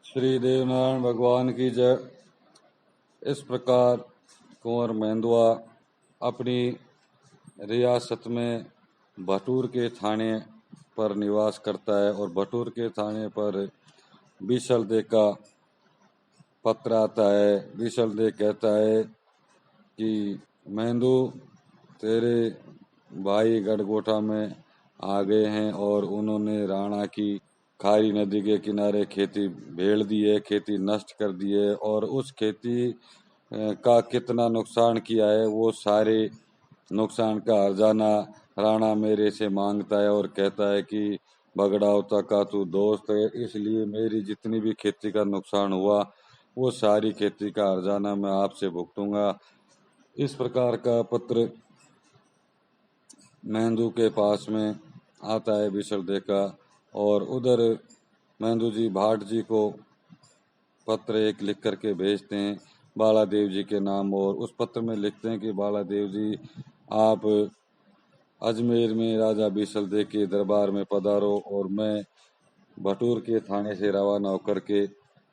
श्री देवनारायण भगवान की जय। इस प्रकार कुंवर मेंदुआ अपनी रियासत में भटूर के थाने पर निवास करता है और भटूर के थाने पर बीसलदेव का पत्र आता है। बीसलदेव कहता है कि मेंदू तेरे भाई गढ़गोटा में आ गए हैं और उन्होंने राणा की खारी नदी के किनारे खेती भेड़ दी है, खेती नष्ट कर दी है और उस खेती का कितना नुकसान किया है वो सारे नुकसान का हर्जाना राणा मेरे से मांगता है और कहता है कि बगड़ावता का तू दोस्त है, इसलिए मेरी जितनी भी खेती का नुकसान हुआ वो सारी खेती का हर्जाना मैं आपसे भुगतूंगा। इस प्रकार का पत्र मेंदू के पास में आता है बीसलदेव का और उधर मेंदू जी भाट जी को पत्र एक लिख करके भेजते हैं बालादेव जी के नाम और उस पत्र में लिखते हैं कि बालादेव जी आप अजमेर में राजा बीसलदेव के दरबार में पधारो और मैं भटूर के थाने से रवाना होकर के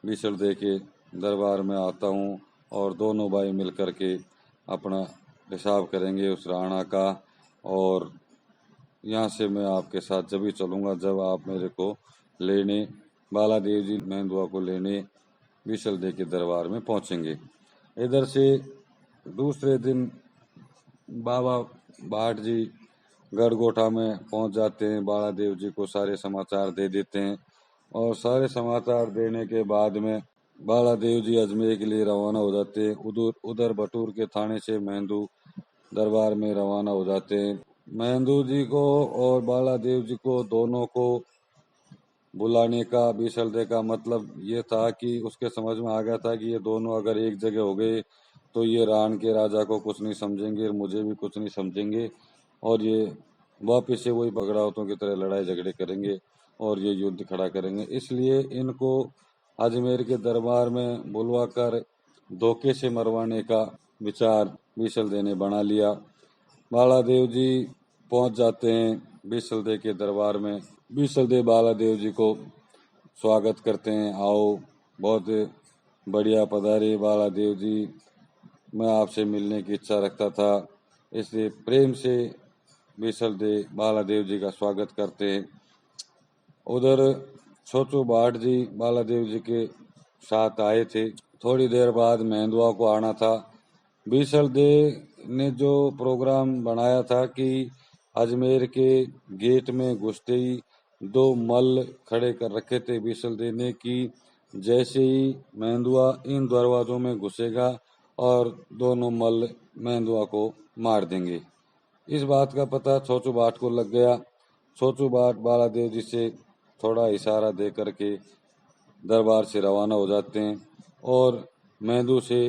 बीसलदेव के दरबार में आता हूँ और दोनों भाई मिलकर के अपना हिसाब करेंगे उस राणा का। और यहाँ से मैं आपके साथ जब ही चलूँगा जब आप मेरे को लेने बालादेव जी मेंदुआ को लेने बीसलदेव के दरबार में पहुँचेंगे। इधर से दूसरे दिन बाबा भाट जी गढ़गोटा में पहुंच जाते हैं, बालादेव जी को सारे समाचार दे देते हैं और सारे समाचार देने के बाद में बालादेव जी अजमेर के लिए रवाना हो जाते हैं। उधर भटूर के थाने से मेंदू दरबार में रवाना हो जाते हैं। मेंदू जी को और बालादेव जी को दोनों को बुलाने का बीसलदेव का मतलब ये था कि उसके समझ में आ गया था कि ये दोनों अगर एक जगह हो गए तो ये रान के राजा को कुछ नहीं समझेंगे और मुझे भी कुछ नहीं समझेंगे और ये वापिस से वही बगड़ावतों की तरह लड़ाई झगड़े करेंगे और ये युद्ध खड़ा करेंगे। इसलिए इनको अजमेर के दरबार में बुलवा कर धोखे से मरवाने का विचार बीसलदेव ने बना लिया। बालादेव जी पहुंच जाते हैं बीसलदेव के दरबार में। बीसलदेव बालादेव जी को स्वागत करते हैं, आओ बहुत बढ़िया पधारे बालादेव जी, मैं आपसे मिलने की इच्छा रखता था। इसलिए प्रेम से बीसलदेव बालादेव जी का स्वागत करते हैं। उधर छोटू भाट जी बालादेव जी के साथ आए थे। थोड़ी देर बाद मेंदुआ को आना था। बीसलदेव ने जो प्रोग्राम बनाया था कि अजमेर के गेट में घुसते ही दो मल्ल खड़े कर रखे थे बीसलदेव ने कि जैसे ही मेंदुआ इन दरवाजों में घुसेगा और दोनों मल्ल मेंदुआ को मार देंगे। इस बात का पता छोटू भाट को लग गया। छोटू भाट बालादेव जी से थोड़ा इशारा दे करके दरबार से रवाना हो जाते हैं और मेंदू से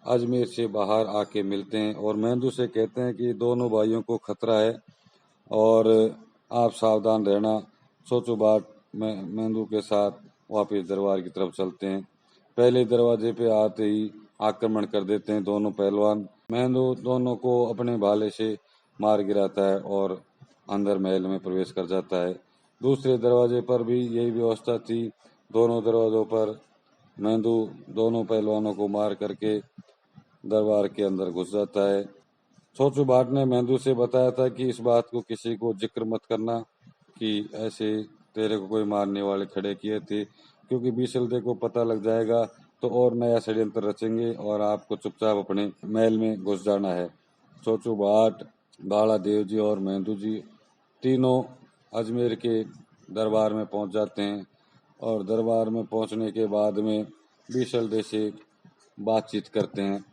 अजमेर से बाहर आके मिलते हैं और मेंदू से कहते हैं कि दोनों भाइयों को खतरा है और आप सावधान रहना। छोटू भाट मेंदू के साथ वापस दरबार की तरफ चलते हैं। पहले दरवाजे पे आते ही आक्रमण कर देते हैं दोनों पहलवान। मेंदू दोनों को अपने भाले से मार गिराता है और अंदर महल में प्रवेश कर जाता है। दूसरे दरवाजे पर भी यही व्यवस्था थी। दोनों दरवाजों पर मेंदू दोनों पहलवानों को मार करके दरबार के अंदर घुस जाता है। छोटू भाट ने मेंदू से बताया था कि इस बात को किसी को जिक्र मत करना कि ऐसे तेरे को कोई मारने वाले खड़े किए थे, क्योंकि बीसलदेव को पता लग जाएगा तो और नया षड्यंत्र रचेंगे और आपको चुपचाप अपने महल में घुस जाना है। छोटू भाट, बालादेव जी और मेंदू जी तीनों अजमेर के दरबार में पहुंच जाते हैं और दरबार में पहुंचने के बाद में बीसलदेव से बातचीत करते हैं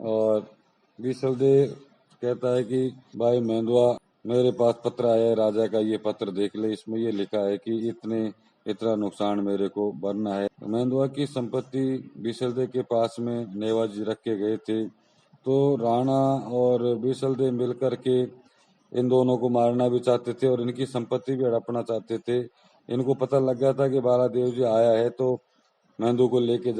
और बीसलदेव कहता है कि भाई मेंदुआ, मेरे पास पत्र आया है राजा का, ये पत्र देख ले, इसमें ये लिखा है कि इतना नुकसान मेरे को भरना है। मेंदुआ की संपत्ति बीसलदेव के पास में नेवाजी रख के गए थे, तो राणा और बीसलदेव मिलकर के इन दोनों को मारना भी चाहते थे और इनकी संपत्ति भी हड़पना चाहते थे। इनको पता लग गया था कि बालादेव जी आया है तो मेंदू को लेके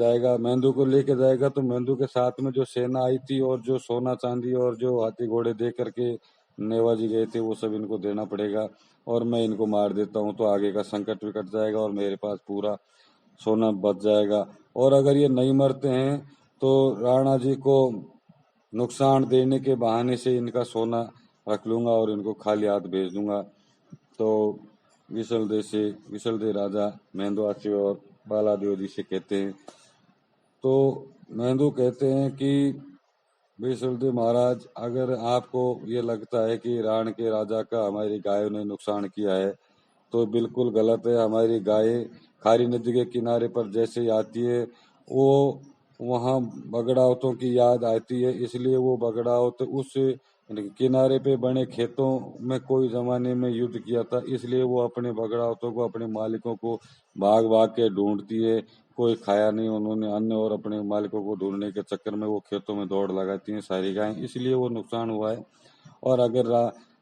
जाएगा तो मेंदू के साथ में जो सेना आई थी और जो सोना चांदी और जो हाथी घोड़े दे करके नेवाजी गए थे वो सब इनको देना पड़ेगा और मैं इनको मार देता हूँ तो आगे का संकट भी कट जाएगा और मेरे पास पूरा सोना बच जाएगा। और अगर ये नहीं मरते हैं तो राणा जी को नुकसान देने के बहाने से इनका सोना रख लूंगा और इनको खाली हाथ भेज दूंगा। तो विशलदेव राजा मेंदुआसी और बालादेव जी से कहते हैं। तो मेंदु कहते हैं कि विशलदेव महाराज, अगर आपको ये लगता है कि राण के राजा का हमारी गायों ने नुकसान किया है तो बिल्कुल गलत है। हमारी गाय खारी नदी के किनारे पर जैसे ही आती है वो वहाँ बगड़ावतों की याद आती है, इसलिए वो बगड़ावत उस किनारे पे बने खेतों में कोई जमाने में युद्ध किया था, इसलिए वो अपने बगड़ावतों को, अपने मालिकों को भाग भाग के ढूंढती है। कोई खाया नहीं उन्होंने अन्न, और अपने मालिकों को ढूंढने के चक्कर में वो खेतों में दौड़ लगाती हैं सारी गायें, इसलिए वो नुकसान हुआ है। और अगर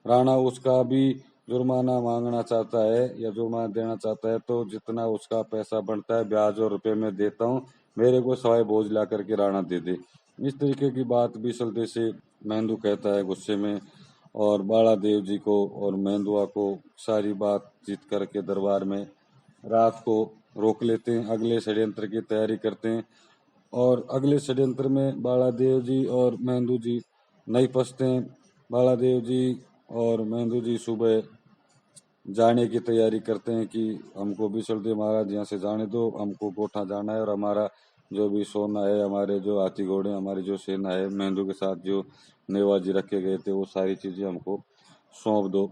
राणा उसका भी जुर्माना मांगना चाहता है या जुर्माना देना चाहता है तो जितना उसका पैसा बनता है ब्याज और रुपए में देता हूँ, मेरे को सवाई बोझ ला करके राणा दे दे। इस तरीके की बात बीसलदेव से मेंदु कहता है गुस्से में, और बाला देव जी को और मेंदुआ को सारी बात जीत करके दरबार में रात को रोक लेते हैं, अगले षड्यंत्र की तैयारी करते हैं। और अगले षड्यंत्र में बालादेव जी और मेंदु जी नहीं फंसते हैं। बालादेव जी और मेंदु जी सुबह जाने की तैयारी करते हैं कि हमको विशलदेव महाराज यहाँ से जाने दो, हमको गोठा जाना है और हमारा जो भी सोना है, हमारे जो हाथी घोड़े, हमारी जो सेना है, मेंदु के साथ जो नेवाजी रखे गए थे, वो सारी चीजें हमको सौंप दो।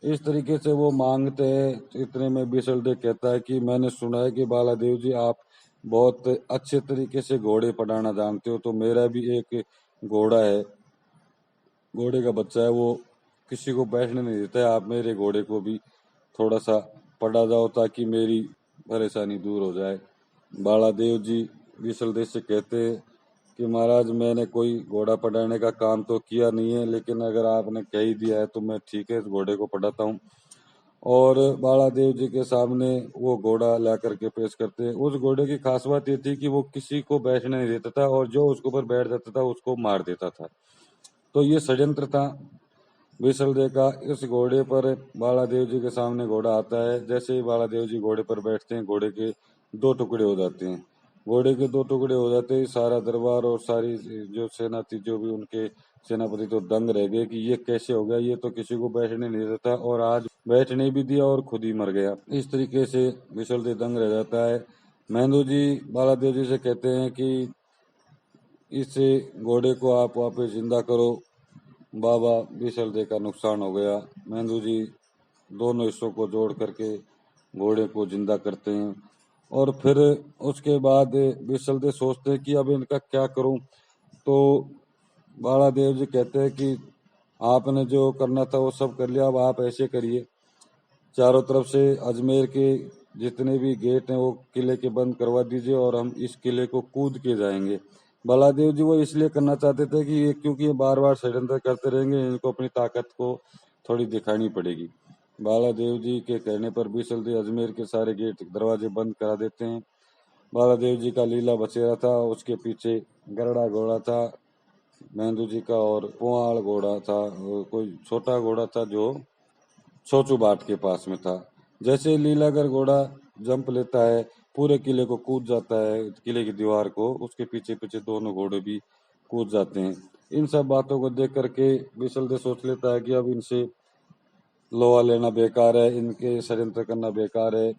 इस तरीके से वो मांगते हैं। इतने में विशलदेव कहता है कि मैंने सुना है कि बालादेव जी आप बहुत अच्छे तरीके से घोड़े पढ़ाना जानते हो, तो मेरा भी एक घोड़ा है, घोड़े का बच्चा है, वो किसी को बैठने नहीं देता है। आप मेरे घोड़े को भी थोड़ा सा पढ़ा जाओ ताकि मेरी परेशानी दूर हो जाए। बालादेव जी विशलदेव से कहते हैं कि महाराज मैंने कोई घोड़ा पढ़ाने का काम तो किया नहीं है, लेकिन अगर आपने कह ही दिया है तो मैं ठीक है इस घोड़े को पढ़ाता हूँ। और बालादेव जी के सामने वो घोड़ा ला करके पेश करते हैं। उस घोड़े की खास बात ये थी कि वो किसी को बैठने नहीं देता था और जो उसके ऊपर बैठ जाता था उसको मार देता था। तो ये षड्यंत्र था विशलदेव का। इस घोड़े पर बालादेव जी के सामने घोड़ा आता है। जैसे ही बालादेव जी घोड़े पर बैठते हैं, घोड़े के दो टुकड़े हो जाते हैं। घोड़े के दो टुकड़े हो जाते ही सारा दरबार और सारी जो सेना थी, जो भी उनके सेनापति, तो दंग रह गए कि ये कैसे हो गया, ये तो किसी को बैठने नहीं देता और आज बैठने भी दिया और खुद ही मर गया। इस तरीके से विशलदेव दंग रह जाता है। मेंदु जी बालादेव जी से कहते हैं कि इस घोड़े को आप वापस जिंदा करो, बाबा विशलदेव का नुकसान हो गया। मेंदु जी दोनों हिस्सों को जोड़ करके घोड़े को जिंदा करते हैं। और फिर उसके बाद विशलदेव सोचते हैं कि अब इनका क्या करूं। तो बालादेव जी कहते हैं कि आपने जो करना था वो सब कर लिया, अब आप ऐसे करिए, चारों तरफ से अजमेर के जितने भी गेट हैं वो किले के बंद करवा दीजिए और हम इस किले को कूद के जाएंगे। बालादेव जी वो इसलिए करना चाहते थे कि क्योंकि ये बार बार षड्यंत्र करते रहेंगे, इनको अपनी ताकत को थोड़ी दिखानी पड़ेगी। बालादेव जी के कहने पर बीसलदेव अजमेर के सारे गेट दरवाजे बंद करा देते हैं। बालादेव जी का लीला बचेरा था, उसके पीछे गरड़ा घोड़ा था मेंदु जी का, और पुआल घोड़ा था, कोई छोटा घोड़ा था जो सोचू बाट के पास में था। जैसे लीलागर घोड़ा जंप लेता है, पूरे किले को कूद जाता है, किले की दीवार को, उसके पीछे पीछे दोनों घोड़े भी कूद जाते हैं। इन सब बातों को देख करके विशलदेव सोच लेता है कि अब इनसे लोहा लेना बेकार है, इनके षड्यंत्र करना बेकार है,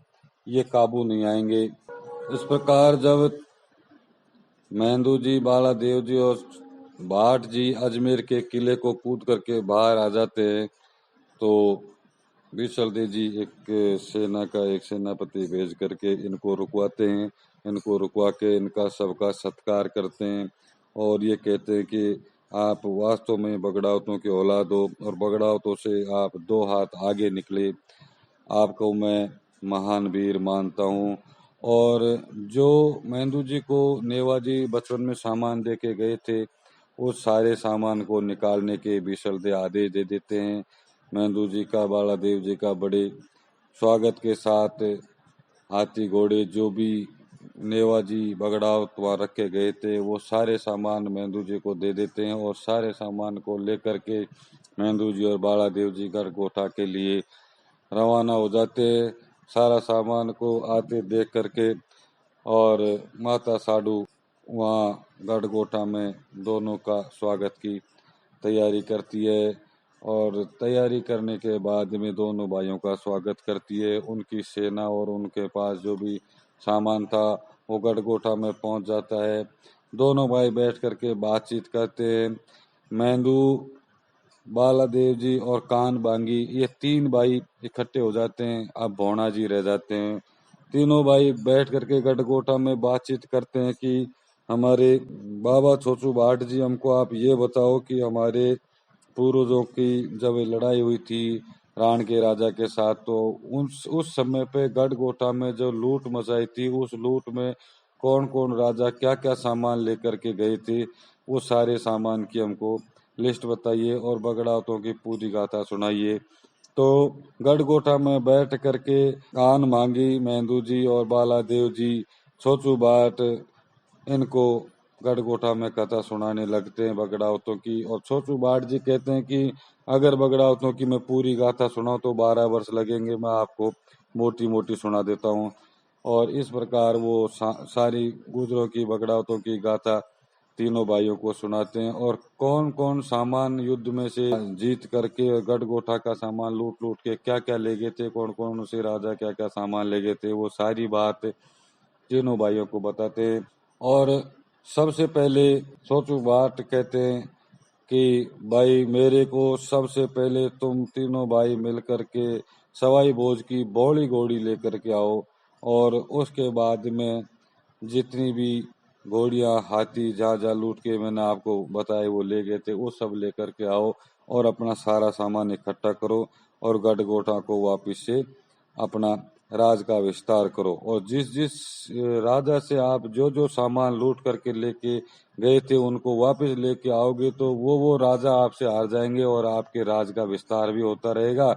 ये काबू नहीं आएंगे। इस प्रकार जब मेंदु जी, बालादेव जी और भाट जी अजमेर के किले को कूद करके बाहर आ जाते हैं तो विशलदेव जी एक सेनापति भेज करके इनको रुकवाते हैं। इनको रुकवा के इनका सबका सत्कार करते हैं और ये कहते हैं कि आप वास्तव में बगड़ावतों की औलाद हो और बगड़ावतों से आप 2 हाथ आगे निकले, आपको मैं महान वीर मानता हूँ। और जो मेंदु जी को नेवाजी बचपन में सामान दे के गए थे, उस सारे सामान को निकालने के विशलदेव आदेश दे देते हैं। मेंदु जी का, बालादेव जी का बड़े स्वागत के साथ हाथी घोड़े जो भी नेवाजी बगड़ावत वहाँ रखे गए थे वो सारे सामान मेंदु जी को दे देते हैं और सारे सामान को लेकर के मेंदु जी और बालादेव जी घर गोठा के लिए रवाना हो जाते हैं। सारा सामान को आते देख करके और माता साडू वहाँ गढ़गोटा में दोनों का स्वागत की तैयारी करती है और तैयारी करने के बाद में दोनों भाइयों का स्वागत करती है। उनकी सेना और उनके पास जो भी सामान था वो गढ़गोटा में पहुंच जाता है। दोनों भाई बैठ करके बातचीत करते हैं। मेंदू, बालादेव जी और कान बांगी ये तीन भाई इकट्ठे हो जाते हैं। अब भोणा जी रह जाते हैं। तीनों भाई बैठ करके गढ़गोटा में बातचीत करते हैं कि हमारे बाबा छोचू भाट जी, हमको आप ये बताओ कि हमारे पूर्वजों की जब ये लड़ाई हुई थी राण के राजा के साथ, तो उस समय पे गढ़गोटा में जो लूट मचाई थी, उस लूट में कौन कौन राजा क्या क्या सामान लेकर के गए थे, वो सारे सामान की हमको लिस्ट बताइए और बगड़ावतों की पूरी गाथा सुनाइए। तो गढ़गोटा में बैठ करके कान मांगी, मेंदू जी और बालादेव जी, छोचू बाट इनको गढ़गोटा में कथा सुनाने लगते हैं बगड़ावतों की। और छोचू बाट जी कहते हैं कि अगर बगड़ावतों की मैं पूरी गाथा सुनाऊं तो 12 वर्ष लगेंगे, मैं आपको मोटी मोटी सुना देता हूँ। और इस प्रकार वो सारी गुजरों की बगड़ावतों की गाथा तीनों भाइयों को सुनाते हैं और कौन कौन सामान युद्ध में से जीत करके गढ़गोटा का सामान लूट लूट के क्या क्या ले गए थे, कौन कौन से राजा क्या क्या सामान ले गए थे, वो सारी बात तीनों भाइयों को बताते हैं। और सबसे पहले सोचू बाट कहते हैं कि भाई मेरे को सबसे पहले तुम तीनों भाई मिलकर के सवाई भोज की बौड़ी घोड़ी लेकर के आओ और उसके बाद में जितनी भी घोड़ियां हाथी जहाँ जहाँ लूट के मैंने आपको बताए वो ले गए थे, वो सब लेकर के आओ और अपना सारा सामान इकट्ठा करो और गढ़गोटा को वापिस से अपना राज का विस्तार करो। और जिस जिस राजा से आप जो जो सामान लूट करके लेके गए थे उनको वापस लेके आओगे तो वो राजा आपसे हार जाएंगे और आपके राज का विस्तार भी होता रहेगा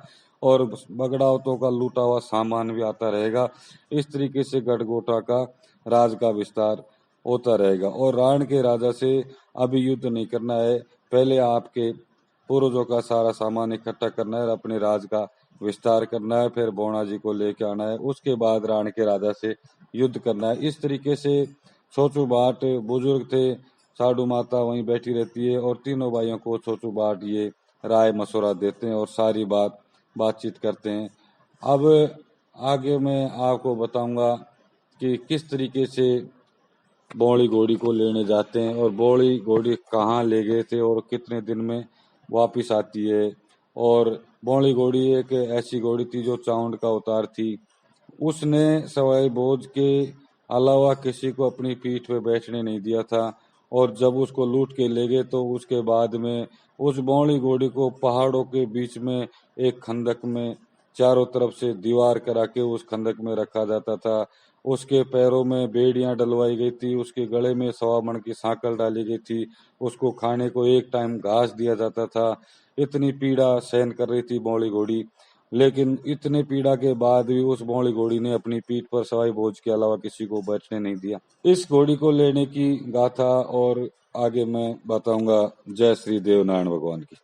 और बगड़ावतों का लूटा हुआ सामान भी आता रहेगा। इस तरीके से गढ़गोटा का राज का विस्तार होता रहेगा। और राण के राजा से अभी युद्ध नहीं करना है, पहले आपके पूर्वजों का सारा सामान इकट्ठा करना है, अपने राज का विस्तार करना है, फिर बोना जी को लेके आना है, उसके बाद राण के राजा से युद्ध करना है। इस तरीके से छोचू बाट बुजुर्ग थे, साडू माता वहीं बैठी रहती है और तीनों भाइयों को छोचू बाट ये राय मशवरा देते हैं और सारी बातचीत करते हैं। अब आगे मैं आपको बताऊंगा कि किस तरीके से बौड़ी घोड़ी को लेने जाते हैं और बौड़ी घोड़ी कहाँ ले गए थे और कितने दिन में वापिस आती है। और बौड़ी घोड़ी एक ऐसी घोड़ी थी जो चाउंड का अवतार थी। उसने सवाई भोज के अलावा किसी को अपनी पीठ पे बैठने नहीं दिया था और जब उसको लूट के ले गए तो उसके बाद में उस बौड़ी घोड़ी को पहाड़ों के बीच में एक खंदक में चारों तरफ से दीवार करा के उस खंदक में रखा जाता था। उसके पैरों में बेड़ियां डलवाई गई थी, उसके गले में 1.25 मण की सांकल डाली गई थी, उसको खाने को एक टाइम घास दिया जाता था। इतनी पीड़ा सहन कर रही थी बौड़ी घोड़ी, लेकिन इतने पीड़ा के बाद भी उस बौड़ी घोड़ी ने अपनी पीठ पर सवाई भोज के अलावा किसी को बैठने नहीं दिया। इस घोड़ी को लेने की गाथा और आगे मैं बताऊंगा। जय श्री देव नारायण भगवान की।